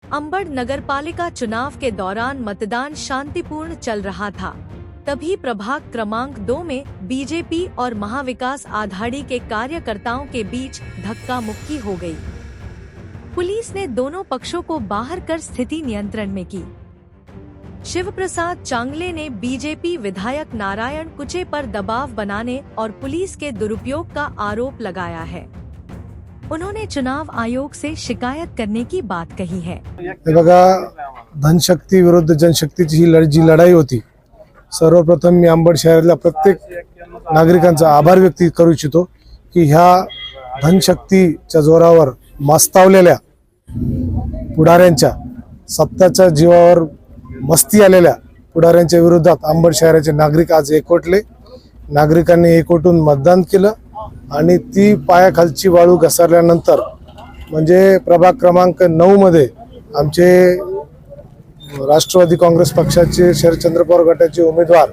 अंबड़ नगरपालिका चुनाव के दौरान मतदान शांतिपूर्ण चल रहा था, तभी प्रभाग क्रमांक 2 में बीजेपी और महाविकास आघाड़ी के कार्यकर्ताओं के बीच धक्का मुक्की हो गई। पुलिस ने दोनों पक्षों को बाहर कर स्थिति नियंत्रण में की। शिवप्रसाद चांगले ने बीजेपी विधायक नारायण कुचे पर दबाव बनाने और पुलिस के दुरुपयोग का आरोप लगाया है। उन्होंने चुनाव आयोग से शिकायत करने की बात कही है। बघा, धनशक्ती विरुद्ध जनशक्तीची ही जी लढाई होती, सर्वप्रथम मी अंबड शहरातल्या प्रत्येक नागरिकांचा आभार व्यक्त करू इच्छितो की ह्या धनशक्तीच्या जोरावर मास्तावलेल्या पुढाऱ्यांच्या, सत्ताच्या जीवावर मस्ती आलेल्या पुढाऱ्यांच्या विरोधात अंबड शहराचे नागरिक आज एकवटले। नागरिकांनी एकवटून मतदान केलं आणि ती पायाखालची वाळू घसरल्यानंतर म्हणजे प्रभाग क्रमांक 9 मध्ये आमचे राष्ट्रवादी काँग्रेस पक्षाचे शरदचंद्र पवार गटाचे उमेदवार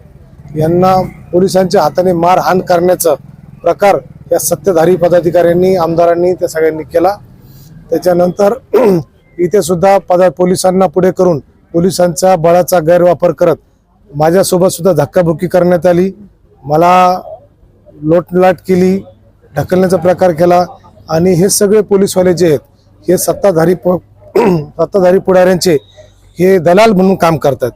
यांना पोलिसांच्या हाताने मारहाण करण्याचा प्रकार या सत्ताधारी पदाधिकाऱ्यांनी, आमदारांनी त्या सगळ्यांनी केला। त्याच्यानंतर इथे सुद्धा पोलिसांना पुढे करून पोलिसांचा बळाचा गैरवापर करत माझ्यासोबत सुद्धा धक्काबुक्की करण्यात आली। मला लोटलाट केली, ढकलण्याचा प्रकार केला आणि हे सगळे पोलीसवाले जे आहेत हे सत्ताधारी पुढाऱ्यांचे हे दलाल म्हणून काम करतात।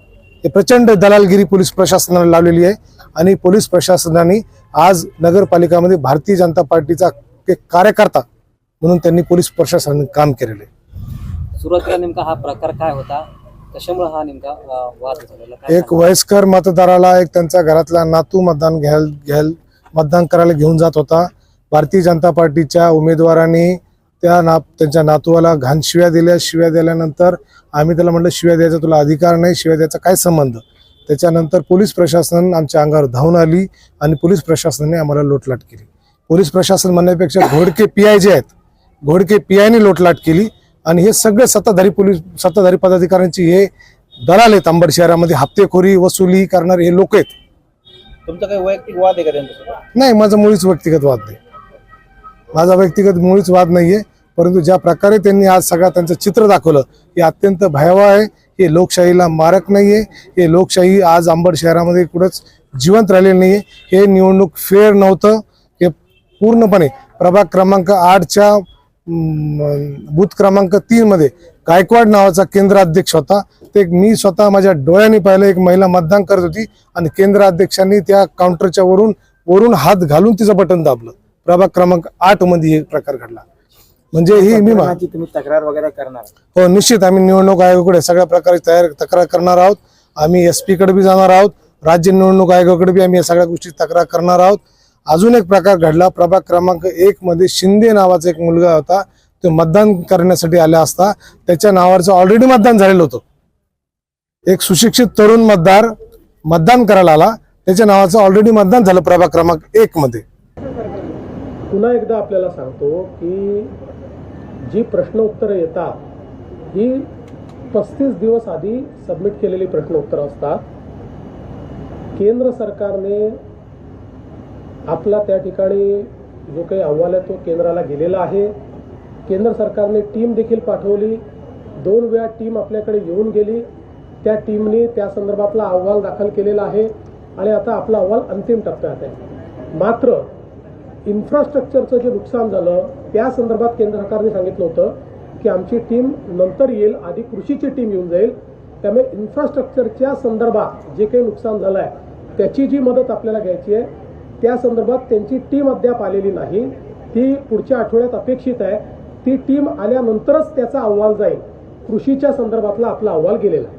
हे प्रचंड दलालगिरी पोलीस प्रशासनाने लावलेली आहे आणि पोलीस प्रशासनाने आज नगरपालिकामध्ये भारतीय जनता पार्टीचा एक कार्यकर्ता म्हणून त्यांनी पोलीस प्रशासनाने काम केलेले। सुरुवातीला नेमका हा प्रकार काय होता, कशामुळे हा नेमका वाद झालेला? एक वयस्कर मतदाराला एक त्यांच्या घरातला नातू मतदान करायला घेऊन जात होता। भारतीय जनता पार्टीच्या उमेदवारांनी त्यांच्या नातूला घाण शिव्या दिल्या। शिव्या दिल्यानंतर आम्ही त्याला म्हटलं, शिव्या द्यायचा तुला अधिकार नाही, शिव्या द्यायचा काय संबंध? त्याच्यानंतर पोलीस प्रशासन आमच्या अंगावर धावून आली आणि पोलीस प्रशासनाने आम्हाला लोटलाट केली। पोलीस प्रशासन म्हणण्यापेक्षा घोडके पीआय जे आहेत, घोडके पीआयने लोटलाट केली आणि हे सगळे सत्ताधारी पदाधिकाऱ्यांची हे दलाल आहेत। अंबड शहरामध्ये हप्तेखोरी वसुली करणारे हे लोक आहेत। तुमचा काही वैयक्तिक वाद आहे का त्यांच्यासोबत? नाही, माझा मुळीच व्यक्तिगत वाद नाही, माझा व्यक्तिगत मुळीच वाद नाहीये। परंतु ज्या प्रकारे त्यांनी आज सगळं त्यांचं चित्र दाखवलं हे अत्यंत भयावह आहे। हे लोकशाहीला मारक नाहीये। हे लोकशाही आज अंबड शहरामध्ये कुठंच जिवंत राहिलेली नाहीये। हे निवडणूक फेअर नव्हतं। हे पूर्णपणे प्रभाग क्रमांक 8च्या बूथ क्रमांक 3 मध्ये गायकवाड नावाचा केंद्र अध्यक्ष होता। ते मी स्वतः माझ्या डोळ्यांनी पाहिलं। एक महिला मतदान करत होती आणि केंद्र अध्यक्षांनी त्या काउंटरच्या वरून हात घालून तिचं बटन दाबलं। प्रभाग क्रमांक 8 मध्ये हे प्रकार घडला। म्हणजे ही तुम्ही तक्रार वगैरे करणार? हो, निश्चित आम्ही निवडणूक आयोगाकडे सगळ्या प्रकारे तक्रार करणार आहोत। आम्ही SP कडे बी जाणार आहोत, राज्य निवडणूक आयोगाकडे बी आम्ही या सगळ्या गोष्टी तक्रार करणार आहोत। अजून एक प्रकार घडला, प्रभाग क्रमांक 1 मध्ये शिंदे नावाचा एक मुलगा होता, तो मतदान करण्यासाठी आला असता त्याच्या नावाचं ऑलरेडी मतदान झालेलं होतं। एक सुशिक्षित तरुण मतदार मतदान करायला आला, त्याच्या नावाचं ऑलरेडी मतदान झालं प्रभाग क्रमांक 1 मध्ये। पुन्हा एकदा आपल्याला सांगतो की जी प्रश्न उत्तरं येतात ही 35 दिवस आधी सबमिट केलेली प्रश्न उत्तरं असतात। केंद्र सरकारने आपला त्या ठिकाणी जो काही अहवाल आहे तो केंद्राला गेलेला आहे। केंद्र सरकारने टीम देखील पाठवली, 2 वेळा टीम आपल्याकडे येऊन गेली। त्या टीमने त्या संदर्भातला अहवाल दाखल केलेला आहे आणि आता आपला अहवाल अंतिम टप्प्यात आहे। मात्र इन्फ्रास्ट्रक्चरचं जे नुकसान झालं त्या संदर्भात केंद्र सरकारने सांगितलं होतं की आमची टीम नंतर येईल, आधी कृषीची टीम येऊन जाईल। त्यामुळे इन्फ्रास्ट्रक्चरच्या संदर्भात जे काही नुकसान झालं आहे त्याची जी मदत आपल्याला घ्यायची आहे त्या संदर्भात त्यांची टीम अद्याप आलेली नाही। ती पुढच्या आठवड्यात अपेक्षित आहे। ती टीम आल्यानंतरच त्याचा अहवाल जाईल। कृषीच्या संदर्भातला आपला अहवाल गेलेला आहे।